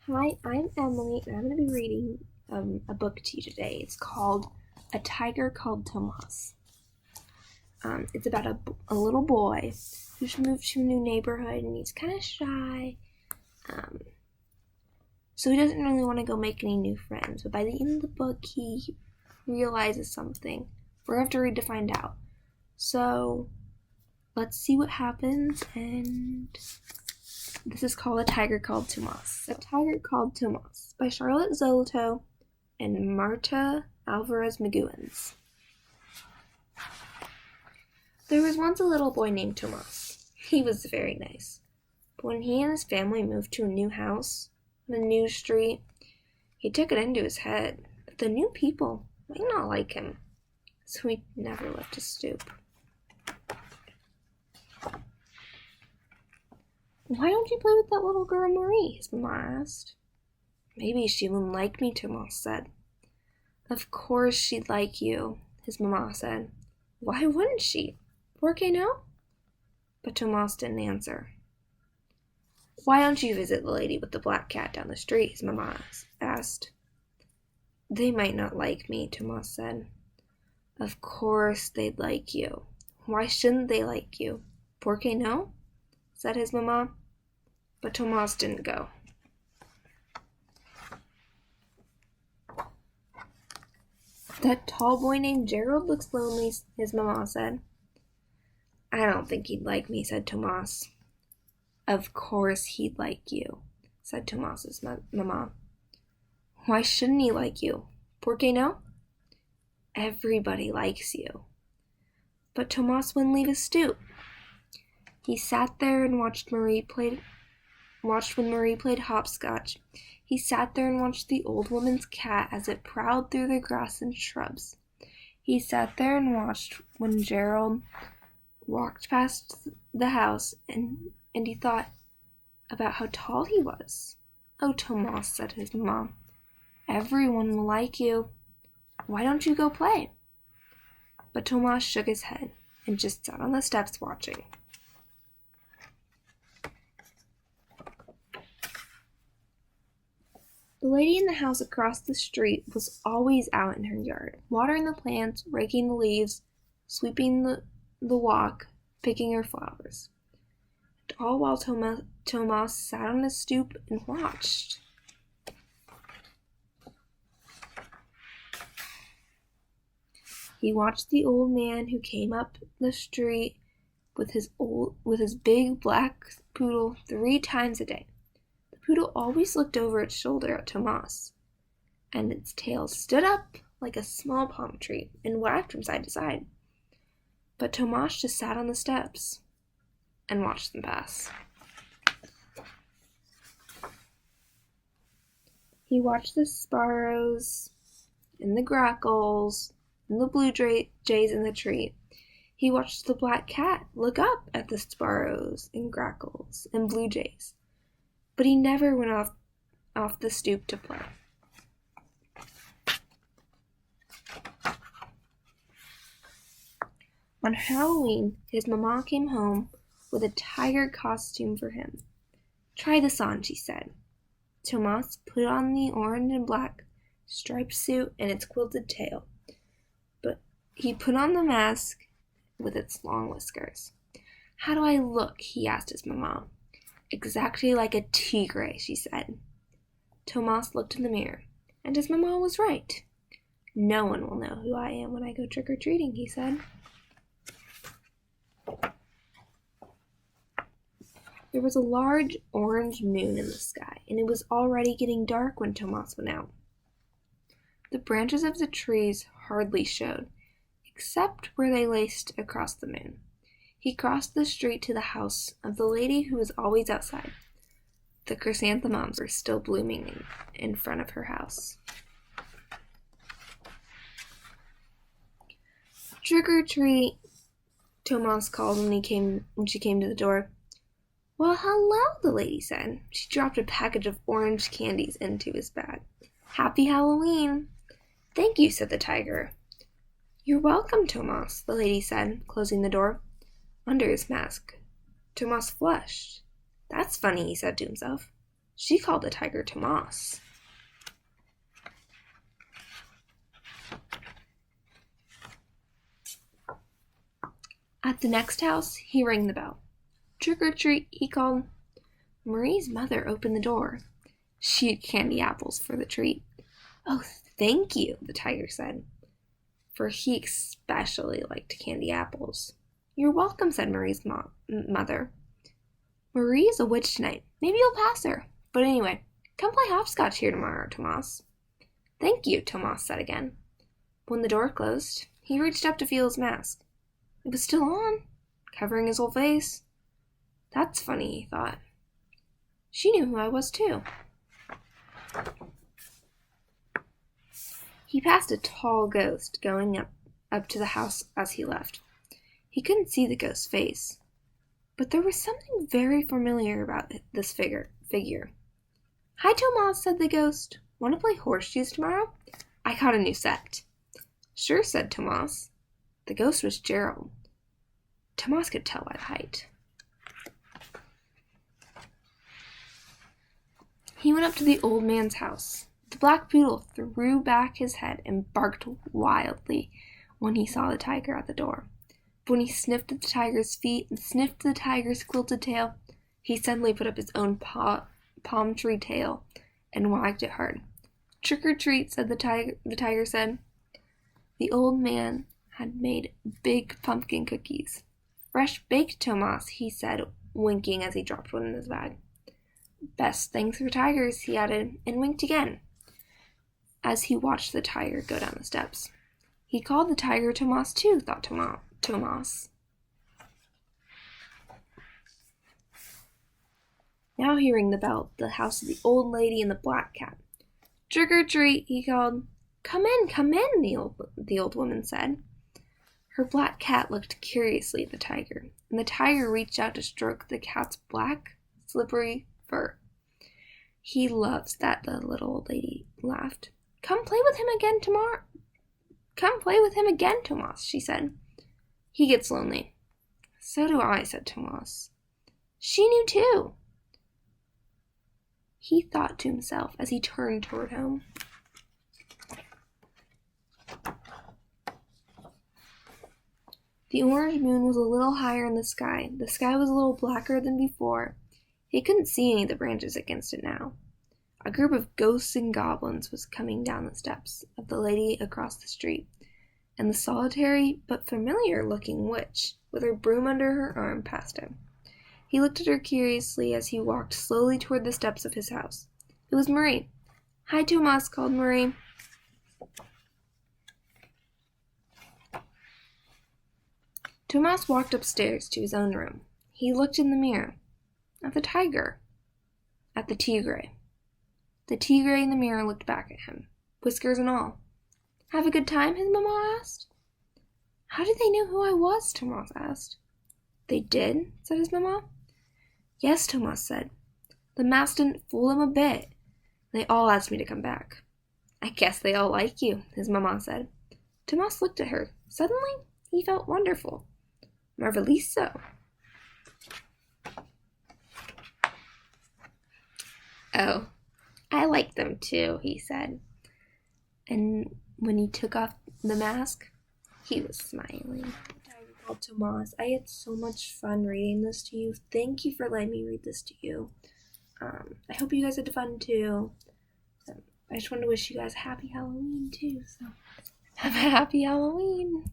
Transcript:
Hi, I'm Emily, and I'm going to be reading a book to you today. It's called A Tiger Called Tomás. It's about a little boy who's moved to a new neighborhood, and he's kind of shy. So he doesn't really want to go make any new friends. But by the end of the book, he realizes something. We're going to have to read to find out. So let's see what happens, and this is called A Tiger Called Tomás. A Tiger Called Tomás by Charlotte Zoloto and Marta Alvarez Maguins. There was once a little boy named Tomás. He was very nice. But when he and his family moved to a new house on a new street, he took it into his head that the new people might not like him, so he never left his stoop. "Why don't you play with that little girl Marie?" his mama asked. "Maybe she wouldn't like me," Tomás said. "Of course she'd like you," his mama said. "Why wouldn't she? ¿Por qué no?" But Tomás didn't answer. "Why don't you visit the lady with the black cat down the street?" his mama asked. "They might not like me," Tomás said. "Of course they'd like you. Why shouldn't they like you? ¿Por qué no?" said his mama. But Tomás didn't go. "That tall boy named Gerald looks lonely," his mama said. "I don't think he'd like me," said Tomás. "Of course he'd like you," said Tomás's mama. "Why shouldn't he like you? ¿Por qué no?" "Everybody likes you." But Tomás wouldn't leave his stoop. He sat there and watched when Marie played hopscotch. He sat there and watched the old woman's cat as it prowled through the grass and shrubs. He sat there and watched when Gerald walked past the house, and he thought about how tall he was. "Oh, Tomás," said his mom, "everyone will like you. Why don't you go play?" But Tomás shook his head and just sat on the steps watching. The lady in the house across the street was always out in her yard, watering the plants, raking the leaves, sweeping the walk, picking her flowers. And all while Tomás sat on his stoop and watched. He watched the old man who came up the street with his big black poodle 3 times a day. The poodle always looked over its shoulder at Tomás, and its tail stood up like a small palm tree and wagged from side to side. But Tomás just sat on the steps and watched them pass. He watched the sparrows and the grackles and the blue jays in the tree. He watched the black cat look up at the sparrows and grackles and blue jays. But he never went off the stoop to play. On Halloween, his mama came home with a tiger costume for him. "Try this on," she said. Tomás put on the orange and black striped suit and its quilted tail, but he put on the mask with its long whiskers. "How do I look?" he asked his mama. "Exactly like a tigre," she said. Tomás looked in the mirror, and his mama was right. "No one will know who I am when I go trick-or-treating," he said. There was a large orange moon in the sky, and it was already getting dark when Tomás went out. The branches of the trees hardly showed, except where they laced across the moon. He crossed the street to the house of the lady who was always outside. The chrysanthemums were still blooming in front of her house. "Trick or treat," Tomás called when she came to the door. "Well, hello," the lady said. She dropped a package of orange candies into his bag. "Happy Halloween." "Thank you," said the tiger. "You're welcome, Tomás," the lady said, closing the door. Under his mask, Tomás flushed. "That's funny," he said to himself. She called the tiger Tomás. At the next house, he rang the bell. Trick or treat, he called. Marie's mother opened the door. She had candy apples for the treat. Oh, thank you, the tiger said, for he especially liked candy apples. You're welcome, said Marie's mother. Marie is a witch tonight. Maybe you'll pass her. But anyway, come play hopscotch here tomorrow, Tomás. Thank you, Tomás said again. When the door closed, he reached up to feel his mask. It was still on, covering his whole face. That's funny, he thought. She knew who I was, too. He passed a tall ghost going up to the house as he left. He couldn't see the ghost's face, but there was something very familiar about this figure. Hi, Tomás, said the ghost. Want to play horseshoes tomorrow? I caught a new set. Sure, said Tomás. The ghost was Gerald. Tomás could tell by the height. He went up to the old man's house. The black poodle threw back his head and barked wildly when he saw the tiger at the door. But when he sniffed at the tiger's feet and sniffed the tiger's quilted tail, he suddenly put up his own palm tree tail and wagged it hard. Trick or treat, said the tiger said. The old man had made big pumpkin cookies. Fresh baked, Tomás, he said, winking as he dropped one in his bag. Best things for tigers, he added, and winked again as he watched the tiger go down the steps. He called the tiger Tomás too, thought Tomás. Now he rang the bell at the house of the old lady and the black cat. Trick or treat, he called. Come in, the old woman said. Her black cat looked curiously at the tiger, and the tiger reached out to stroke the cat's black, slippery fur. He loves that, the little old lady laughed. Come play with him again, Tomás, she said. He gets lonely. So do I, said Tomás. She knew too, he thought to himself as he turned toward home. The orange moon was a little higher in the sky. The sky was a little blacker than before. He couldn't see any of the branches against it now. A group of ghosts and goblins was coming down the steps of the lady across the street, and the solitary but familiar-looking witch, with her broom under her arm, passed him. He looked at her curiously as he walked slowly toward the steps of his house. It was Marie. Hi, Tomás, called Marie. Tomás walked upstairs to his own room. He looked in the mirror. At the tiger. At the tigre. The tigre in the mirror looked back at him, whiskers and all. Have a good time? His mamma asked. How did they know who I was? Tomás asked. They did? Said his mamma. Yes, Tomás said. The mouse didn't fool them a bit. They all asked me to come back. I guess they all like you, his mamma said. Tomás looked at her. Suddenly, he felt wonderful. Marveliso. Oh, I like them too, he said. And when he took off the mask, he was smiling. Called Tomás. I had so much fun reading this to you. Thank you for letting me read this to you. I hope you guys had fun too. I just wanted to wish you guys a happy Halloween too. So have a happy Halloween.